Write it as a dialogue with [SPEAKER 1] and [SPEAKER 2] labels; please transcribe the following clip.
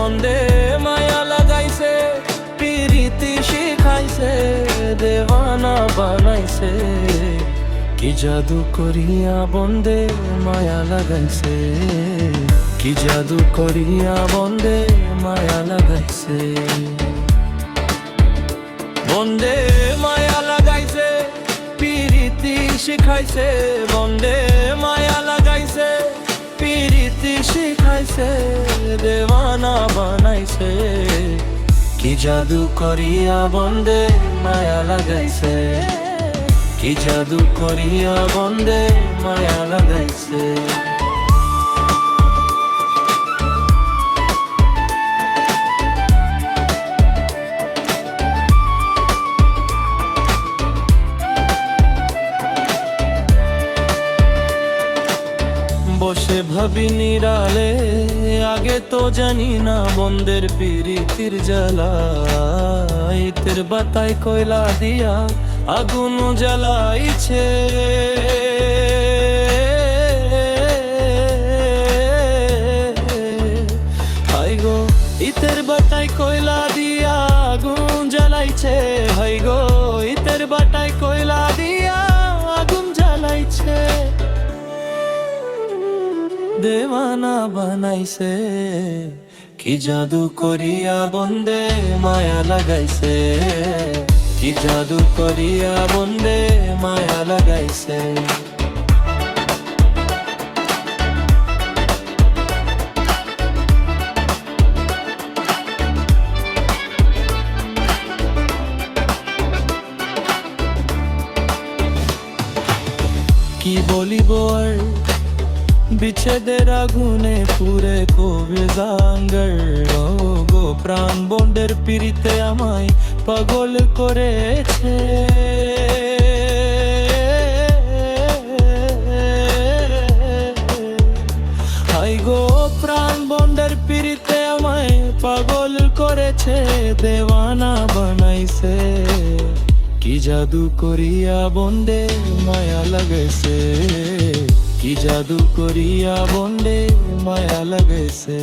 [SPEAKER 1] বন্দে মায়া লাগাইছে, প্রীতি শিখাইছে, দেওয়ানা বানাইছে। কি জাদু করিয়া বন্দে মায়া লাগাইছে, কি জাদু করিয়া বন্দে মায়া লাগাইছে। বন্দে মায়া লাগাইছে, প্রীতি শিখাইছে, বন্দে মায়া লাগাইছে, প্রীতি শিখাইছে, দেওয়ানা বানাইছে। কি জাদু করিয়া বন্দে মায়া লাগাইছে, কি জাদু করিয়া বন্দে মায়া লাগাইছে। বসে ভাবি নিরালে, আগে তো জানি না বন্দের প্রীতির জ্বালা। ইতের বাতায় কয়লা দিয়া আগুন জ্বালাইছে, হাই গো ইতের বাটায় কয়লা দিয়া আগুন জ্বালাইছে, হাই গো ইতের বাটায় কয়লা দিয়া আগুন জ্বালাইছে। দেওয়ানা বানাইছে, কি জাদু করিয়া বন্দে মায়া লাগাইছে, কি জাদু করিয়া বন্দে মায়া লাগাইছে। কি বলিব আর, বিচ্ছেদের আগুনে পুরে কবে জাঙ্গর। ও গো প্রাণ বন্দের পিড়িতে আমায় পাগল করেছে, হাই গো প্রাণ বন্দের পিড়িতে আমায় পাগল করেছে, দেওয়ানা বানাইছে। কি জাদু করিয়া বন্দে মায়া লাগাইছে, কি জাদু করিয়া বন্দে মায়া লাগাইছে।